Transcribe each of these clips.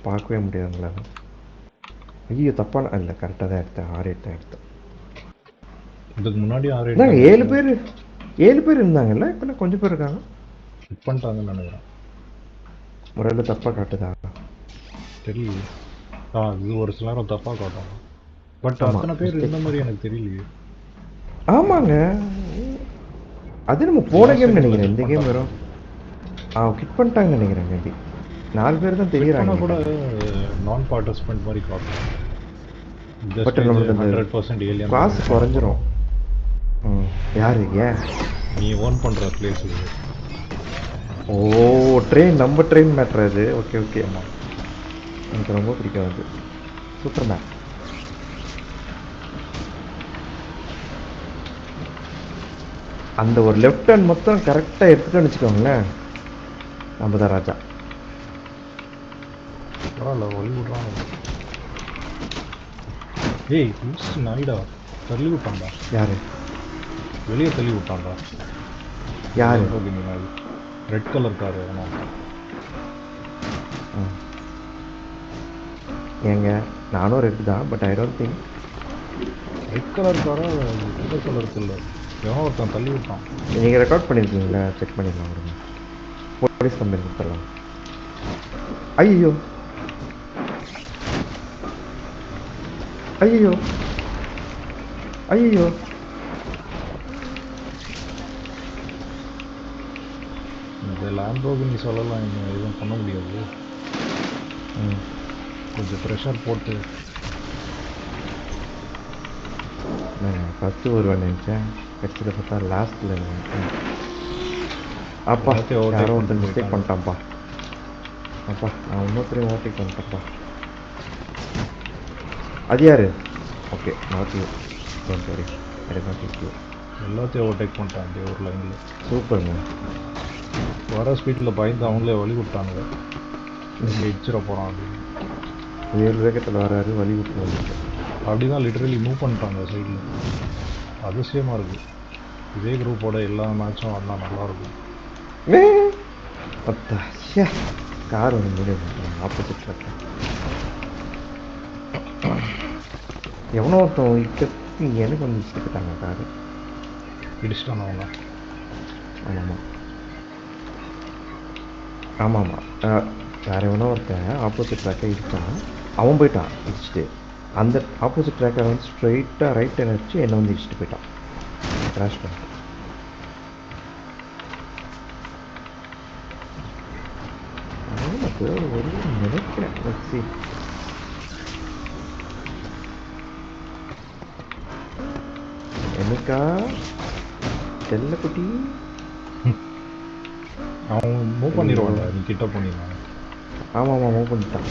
பார்க்கவே முடியாதுங்களா? ஐயோ தப்பான இல்லை, கரெக்டாக தான் எடுத்தேன். 6 8 தான் எடுத்தேன். இதுக்கு முன்னாடி 6 இந்தாங்க 8 7 பேர் இருந்தாங்கல்ல, இப்போ நான் கொஞ்சம் பேர் இருக்காங்க. ஃபிட் பண்ணிட்டாங்கன்னு நினைக்கிறேன். முறையில் தப்பாக காட்டுதா தெரியல. இது ஒரு சில நேரம் தப்பாக காட்டும். பட் ஆமா, அத்தனை பேர் mistake. இருந்த மாதிரி எனக்கு தெரியலையே. ஆமாங்க, அது நம்ம போன Last கேம் second நினைக்கிறேன். check இந்த கேம் பண்ணிட்டாங்க. வெறும் கிட் பண்ணிட்டாங்கன்னு நினைக்கிறேன். மேபி 4 பேர் தான் ஃபிட் பண்ணால் கூட தெரியுறாங்க. நான் பார்ட்டிசிபெண்ட் மாதிரி காட்டும். பட் நம்மளுக்கு அந்த 100% ஏலியன் காசு குறைஞ்சிரும். யாரு ஏன் நீ ஓன் பண்ணுற பிளேஸ் இது. ஓ ட்ரெயின், நம்ம ட்ரெயின் மேட்ரு அது. ஓகே ஓகே, ஆமாம், எனக்கு ரொம்ப பிடிக்கும் அது. Super man. அந்த ஒரு லெஃப்ட் ஹேண்ட் மொத்தம் கரெக்டாக எடுத்துட்டோன்னு வச்சுக்கோங்களேன், நம்ம தான் ராஜா. பரவாயில்ல, வழி விட்றான். ஏய் நாயிடா, தள்ளி விட்டான்டா. யாரு வெளியே தள்ளி விட்டான்டா. யாரு ரெட் கலர் கார் எவனோ. ஏங்க நானும் ரெட் தான், but I don't think red colour காரை இந்த கலருக்கு இல்லை, எவனோ ஒருத்தன் தள்ளி விட்டான். நீங்கள் ரெக்கார்ட் பண்ணியிருக்கீங்களா? செக் பண்ணிடலாம் விடுங்க. போலீஸ் கம்பெனி கொடுத்துடலாம். ஐயோ ஐயோ ஐயோ, இந்த லேம்போகினி சொல்லலாம், இன்னும் எதுவும் பண்ண முடியாது. கொஞ்சம் ப்ரெஷர் போட்டு. நான் ஃபஸ்ட்டு வருவேன் நினச்சேன், கட்சியில் பார்த்தா லாஸ்ட்டில் நினச்சேன். அப்பா யாரோ ஒருத்தர் மிஸ்டேக் பண்ணிட்டான்ப்பா. அப்பா நான் இன்னொருத்தரையும் ஓவர்டேக் பண்ணிட்டேன்ப்பா. அது யாரு? Okay, not you, don't worry, I did not take you. எல்லாத்தையும் ஓவர்டேக் பண்ணிட்டான் அப்படியே ஒரு லைனில். சூப்பருங்க. வர ஸ்பீட்டில் பயந்து அவங்களே வழி விட்டானுங்க, இடிச்சிட போகிறான் அப்படின்னு. 7 வேகத்தில் வராரு, வழி விட்டு வந்துட்டு அப்படி தான் லிட்டரலி மூவ் பண்ணிட்டாங்க சைடில். அதிசயமாக இருக்குது. இதே குரூப்போட எல்லா மேட்சும் ஆடினா நல்லாயிருக்கும். கார் ஒன்று மூடி பண்ணுறாங்க ஆப்போசிட் ட்ராக்கில். எவனோ ஒருத்தன் இக்கி எனக்கு வந்து இடிச்சுக்கிட்டாங்க காரு. இடிச்சிட்டான் அவங்க. ஆமாம்மா ஆமாம்மா, வேறு எவனோ ஒருத்தன் ஆப்போசிட் ட்ராக்கை இடிச்சான். அவன் போயிட்டான் இடிச்சுட்டு. அந்த ஆப்போசிட் ட்ராக்கை வந்து ஸ்ட்ரைட்டாக ரைட் டர்ன் அடிச்சு என்னை வந்து இடிச்சுட்டு போயிட்டான், கிராஷ் பண்ணிட்டான். ஒரு நினைக்கிறேன். என்னக்கா செல்லக்குட்டி, அவன் மூவ் பண்ணிடுவான்டா நீ கிட்ட போனீங்கன்னா. ஆமாம் ஆமாம், மூவ் பண்ணிட்டான்.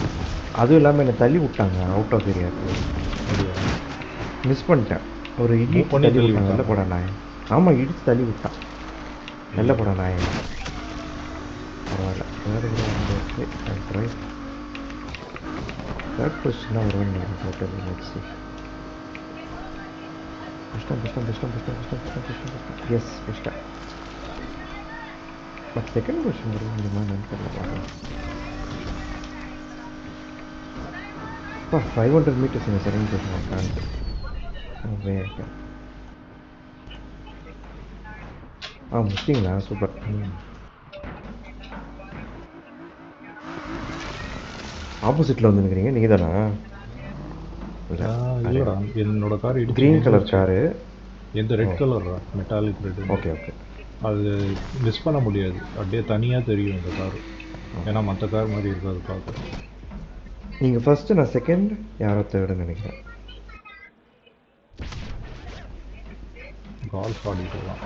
அதுவும் இல்லாமல் என்னை தள்ளி விட்டாங்க அவுட் ஆஃப் ஏரியாவுக்கு. மிஸ் பண்ணிட்டேன். ஒரு இடிச்சு தள்ளி விட்டான். வெளில போட நாயன். ஆமாம், இடிச்சு தள்ளி விட்டான். வெளில போட நாயன். பரவாயில்ல, தேர்ட் கூட வந்துருக்கு. ட்ரை தேர்ட் பொசிஷனாக வருவேன்னு நினைக்கிறேன் டோட்டல். நெக்ஸ்ட் புஷ்டம். எஸ் புஷ்டம். பட் செகண்ட் பொசிஷன் வர முடியுமா நினைக்கிறேன். பார்க்கலாம். 500 meters in the second position. I can't. No way I can. முடிச்சிங்களா? சூப்பர். ஆப்போசிட்டில் வந்து நிற்கிறீங்க நீங்கள் தானா? இல்லைடா, என்னோட கார் இடிச்சு க்ரீன் கலர் காரு. எந்த ரெட் கலர்ரா, மெட்டாலிக் ரெட். ஓகே அது மிஸ் பண்ண முடியாது, அப்படியே தனியாக தெரியும் இந்த கார். ஏன்னா மற்ற கார் மாதிரி இருக்காது பார்க்க. நீங்கள் ஃபஸ்ட்டு, நான் செகண்ட், யாரோ தேர்டுன்னு நினைக்கிறேன். கால்ஃப் ஆடிட்டு தான்